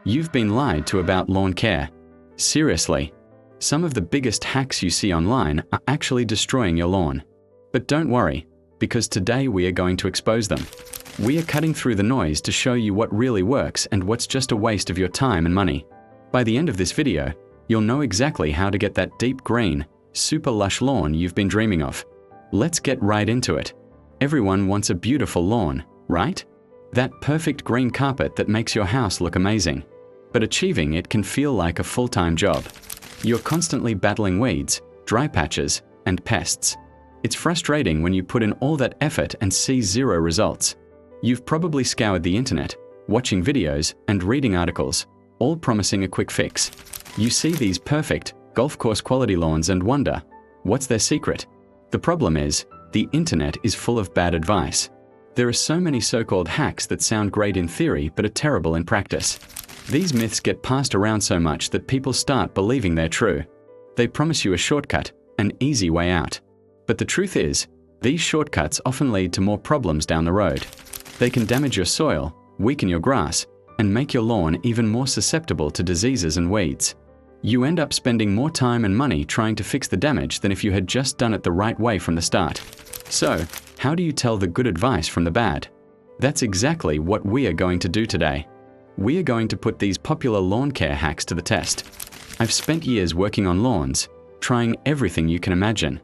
You've been lied to about lawn care. Seriously. Some of the biggest hacks you see online are actually destroying your lawn. But don't worry, because today we are going to expose them. We are cutting through the noise to show you what really works and what's just a waste of your time and money. By the end of this video, you'll know exactly how to get that deep green, super lush lawn you've been dreaming of. Let's get right into it. Everyone wants a beautiful lawn, right? That perfect green carpet that makes your house look amazing. But achieving it can feel like a full-time job. You're constantly battling weeds, dry patches, and pests. It's frustrating when you put in all that effort and see zero results. You've probably scoured the internet, watching videos and reading articles, all promising a quick fix. You see these perfect, golf course quality lawns and wonder, what's their secret? The problem is, the internet is full of bad advice. There are so many so-called hacks that sound great in theory but are terrible in practice. These myths get passed around so much that people start believing they're true. They promise you a shortcut, an easy way out. But the truth is, these shortcuts often lead to more problems down the road. They can damage your soil, weaken your grass, and make your lawn even more susceptible to diseases and weeds. You end up spending more time and money trying to fix the damage than if you had just done it the right way from the start. So, how do you tell the good advice from the bad? That's exactly what we are going to do today. We are going to put these popular lawn care hacks to the test. I've spent years working on lawns, trying everything you can imagine.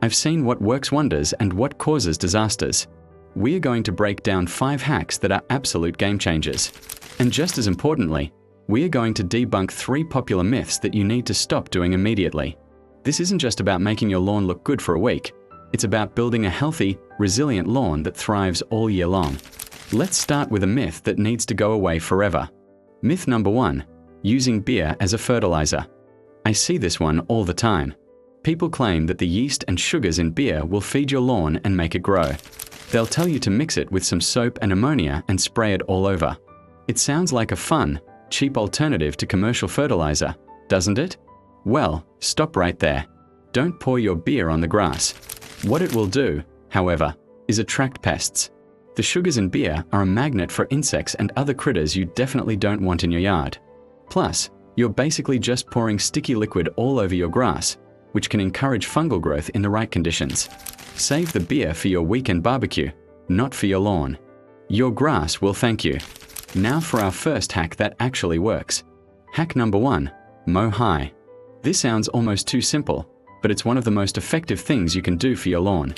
I've seen what works wonders and what causes disasters. We are going to break down 5 hacks that are absolute game changers. And just as importantly, we are going to debunk 3 popular myths that you need to stop doing immediately. This isn't just about making your lawn look good for a week. It's about building a healthy, resilient lawn that thrives all year long. Let's start with a myth that needs to go away forever. Myth number 1, using beer as a fertilizer. I see this one all the time. People claim that the yeast and sugars in beer will feed your lawn and make it grow. They'll tell you to mix it with some soap and ammonia and spray it all over. It sounds like a fun, cheap alternative to commercial fertilizer, doesn't it? Well, stop right there. Don't pour your beer on the grass. What it will do, however, is attract pests. The sugars in beer are a magnet for insects and other critters you definitely don't want in your yard. Plus, you're basically just pouring sticky liquid all over your grass, which can encourage fungal growth in the right conditions. Save the beer for your weekend barbecue, not for your lawn. Your grass will thank you. Now for our first hack that actually works. Hack number 1, mow high. This sounds almost too simple, but it's one of the most effective things you can do for your lawn.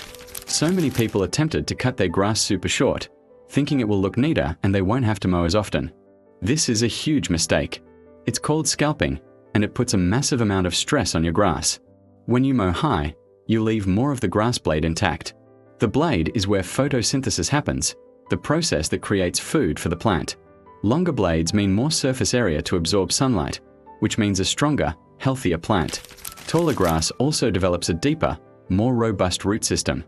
So many people are tempted to cut their grass super short, thinking it will look neater and they won't have to mow as often. This is a huge mistake. It's called scalping, and it puts a massive amount of stress on your grass. When you mow high, you leave more of the grass blade intact. The blade is where photosynthesis happens, the process that creates food for the plant. Longer blades mean more surface area to absorb sunlight, which means a stronger, healthier plant. Taller grass also develops a deeper, more robust root system.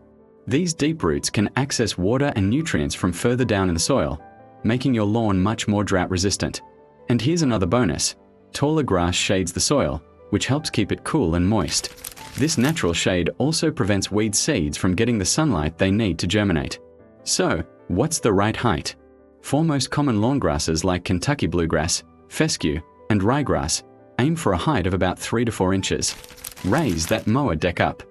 These deep roots can access water and nutrients from further down in the soil, making your lawn much more drought resistant. And here's another bonus. Taller grass shades the soil, which helps keep it cool and moist. This natural shade also prevents weed seeds from getting the sunlight they need to germinate. So, what's the right height? For most common lawn grasses like Kentucky bluegrass, fescue, and ryegrass, aim for a height of about 3 to 4 inches. Raise that mower deck up.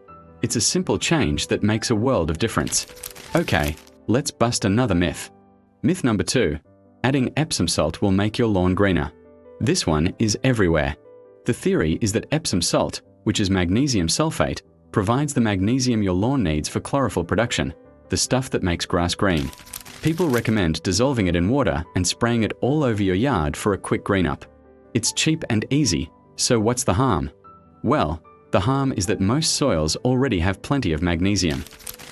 It's a simple change that makes a world of difference. Okay, let's bust another myth. Myth number 2, adding Epsom salt will make your lawn greener. This one is everywhere. The theory is that Epsom salt, which is magnesium sulfate, provides the magnesium your lawn needs for chlorophyll production, the stuff that makes grass green. People recommend dissolving it in water and spraying it all over your yard for a quick green up. It's cheap and easy, so what's the harm? Well, the harm is that most soils already have plenty of magnesium.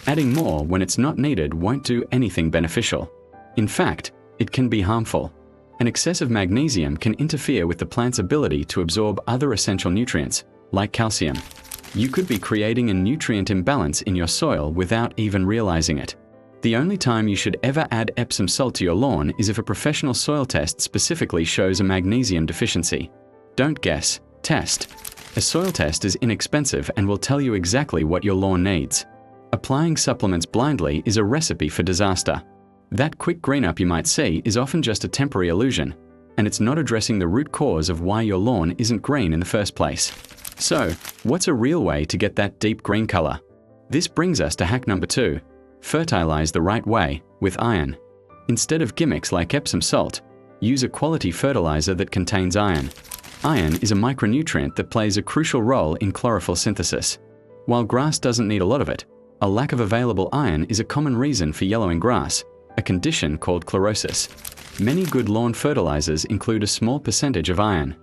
Adding more when it's not needed won't do anything beneficial. In fact, it can be harmful. An excess of magnesium can interfere with the plant's ability to absorb other essential nutrients, like calcium. You could be creating a nutrient imbalance in your soil without even realizing it. The only time you should ever add Epsom salt to your lawn is if a professional soil test specifically shows a magnesium deficiency. Don't guess, test. A soil test is inexpensive and will tell you exactly what your lawn needs. Applying supplements blindly is a recipe for disaster. That quick green up you might see is often just a temporary illusion. and it's not addressing the root cause of why your lawn isn't green in the first place. So, what's a real way to get that deep green color? This brings us to hack number 2. Fertilize the right way, with iron. Instead of gimmicks like Epsom salt, use a quality fertilizer that contains iron. Iron is a micronutrient that plays a crucial role in chlorophyll synthesis. While grass doesn't need a lot of it, a lack of available iron is a common reason for yellowing grass, a condition called chlorosis. Many good lawn fertilizers include a small percentage of iron.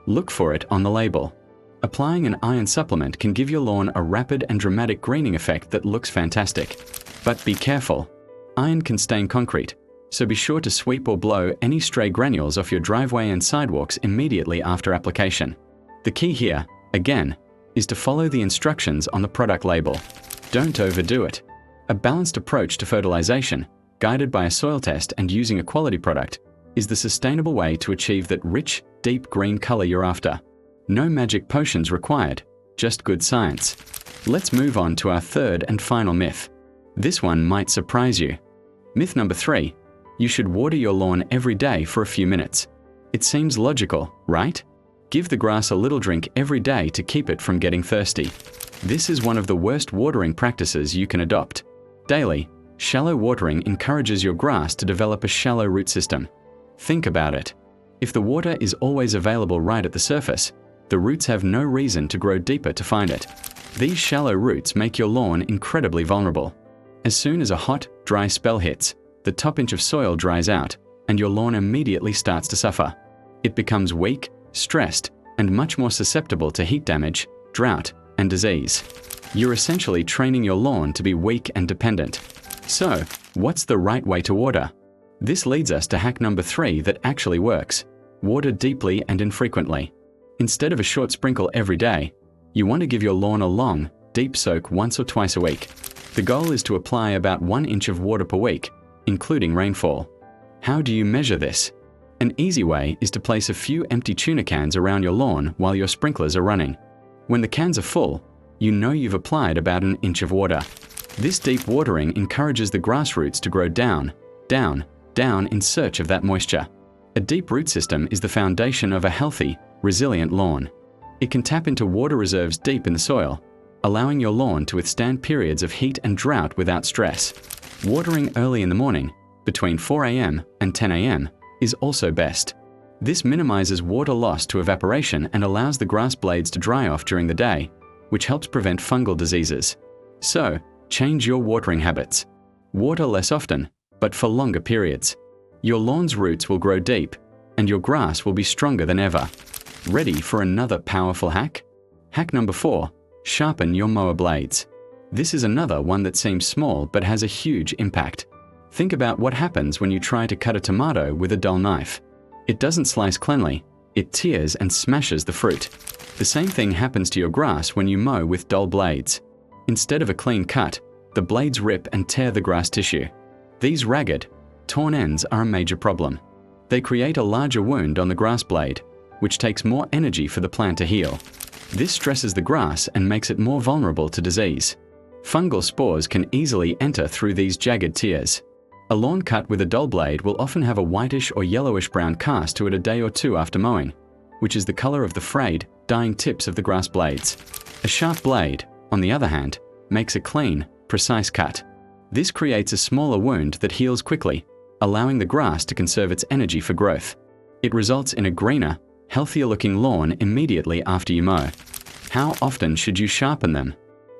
Look for it on the label. Applying an iron supplement can give your lawn a rapid and dramatic greening effect that looks fantastic. But be careful. Iron can stain concrete, so be sure to sweep or blow any stray granules off your driveway and sidewalks immediately after application. The key here, again, is to follow the instructions on the product label. Don't overdo it. A balanced approach to fertilization, guided by a soil test and using a quality product, is the sustainable way to achieve that rich, deep green color you're after. No magic potions required, just good science. Let's move on to our third and final myth. This one might surprise you. Myth number 3. You should water your lawn every day for a few minutes. It seems logical, right? Give the grass a little drink every day to keep it from getting thirsty. This is one of the worst watering practices you can adopt. Daily, shallow watering encourages your grass to develop a shallow root system. Think about it. If the water is always available right at the surface, the roots have no reason to grow deeper to find it. These shallow roots make your lawn incredibly vulnerable. As soon as a hot, dry spell hits, the top inch of soil dries out, and your lawn immediately starts to suffer. It becomes weak, stressed, and much more susceptible to heat damage, drought, and disease. You're essentially training your lawn to be weak and dependent. So, what's the right way to water? This leads us to hack number 3 that actually works. Water deeply and infrequently. Instead of a short sprinkle every day, you want to give your lawn a long, deep soak once or twice a week. The goal is to apply about 1 inch of water per week, including rainfall. How do you measure this? An easy way is to place a few empty tuna cans around your lawn while your sprinklers are running. When the cans are full, you know you've applied about 1 inch of water. This deep watering encourages the grass roots to grow down, down, down in search of that moisture. A deep root system is the foundation of a healthy, resilient lawn. It can tap into water reserves deep in the soil, allowing your lawn to withstand periods of heat and drought without stress. Watering early in the morning, between 4 a.m. and 10 a.m., is also best. This minimizes water loss to evaporation and allows the grass blades to dry off during the day, which helps prevent fungal diseases. So, change your watering habits. Water less often, but for longer periods. Your lawn's roots will grow deep, and your grass will be stronger than ever. Ready for another powerful hack? Hack number 4. Sharpen your mower blades. This is another one that seems small but has a huge impact. Think about what happens when you try to cut a tomato with a dull knife. It doesn't slice cleanly, it tears and smashes the fruit. The same thing happens to your grass when you mow with dull blades. Instead of a clean cut, the blades rip and tear the grass tissue. These ragged, torn ends are a major problem. They create a larger wound on the grass blade, which takes more energy for the plant to heal. This stresses the grass and makes it more vulnerable to disease. Fungal spores can easily enter through these jagged tears. A lawn cut with a dull blade will often have a whitish or yellowish brown cast to it a day or two after mowing, which is the color of the frayed, dying tips of the grass blades. A sharp blade, on the other hand, makes a clean, precise cut. This creates a smaller wound that heals quickly, allowing the grass to conserve its energy for growth. It results in a greener, healthier-looking lawn immediately after you mow. How often should you sharpen them?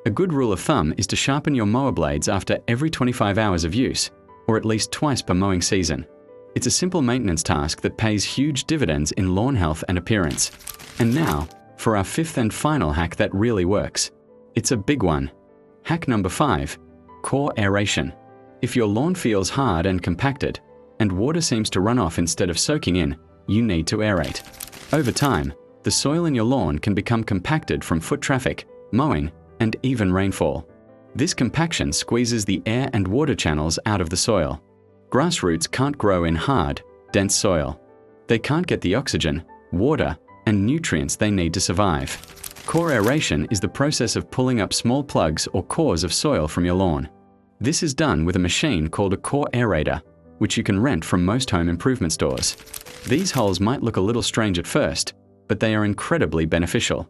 A good rule of thumb is to sharpen your mower blades after every 25 hours of use, or at least twice per mowing season. It's a simple maintenance task that pays huge dividends in lawn health and appearance. And now, for our 5th and final hack that really works. It's a big one. Hack number 5. Core aeration. If your lawn feels hard and compacted, and water seems to run off instead of soaking in, you need to aerate. Over time, the soil in your lawn can become compacted from foot traffic, mowing, and even rainfall. This compaction squeezes the air and water channels out of the soil. Grass roots can't grow in hard, dense soil. They can't get the oxygen, water, and nutrients they need to survive. Core aeration is the process of pulling up small plugs or cores of soil from your lawn. This is done with a machine called a core aerator, which you can rent from most home improvement stores. These holes might look a little strange at first, but they are incredibly beneficial.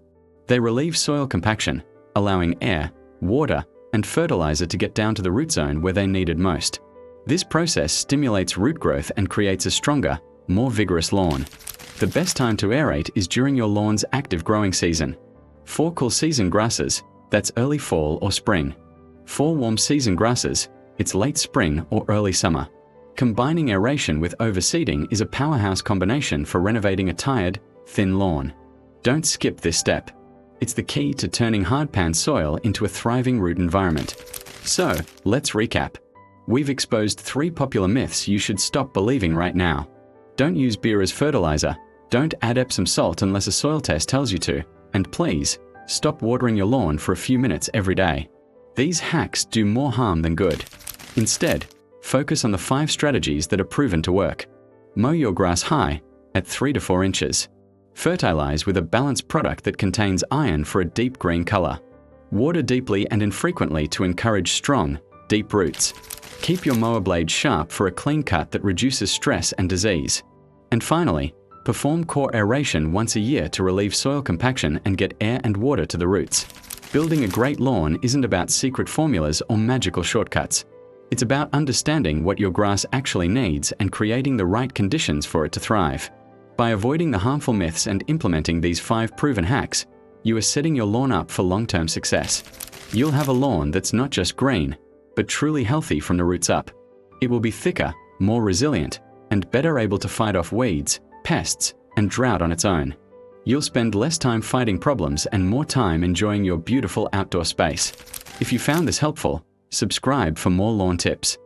They relieve soil compaction, allowing air, water, and fertilizer to get down to the root zone where they needed most. This process stimulates root growth and creates a stronger, more vigorous lawn. The best time to aerate is during your lawn's active growing season. For cool season grasses, that's early fall or spring. For warm season grasses, it's late spring or early summer. Combining aeration with overseeding is a powerhouse combination for renovating a tired, thin lawn. Don't skip this step. It's the key to turning hardpan soil into a thriving root environment. So, let's recap. We've exposed 3 popular myths you should stop believing right now. Don't use beer as fertilizer. Don't add Epsom salt unless a soil test tells you to. And please, stop watering your lawn for a few minutes every day. These hacks do more harm than good. Instead, focus on the 5 strategies that are proven to work. Mow your grass high, at 3 to 4 inches. Fertilize with a balanced product that contains iron for a deep green color. Water deeply and infrequently to encourage strong, deep roots. Keep your mower blade sharp for a clean cut that reduces stress and disease. And finally, perform core aeration once a year to relieve soil compaction and get air and water to the roots. Building a great lawn isn't about secret formulas or magical shortcuts. It's about understanding what your grass actually needs and creating the right conditions for it to thrive. By avoiding the harmful myths and implementing these 5 proven hacks, you are setting your lawn up for long-term success. You'll have a lawn that's not just green, but truly healthy from the roots up. It will be thicker, more resilient, and better able to fight off weeds, pests, and drought on its own. You'll spend less time fighting problems and more time enjoying your beautiful outdoor space. If you found this helpful, subscribe for more lawn tips.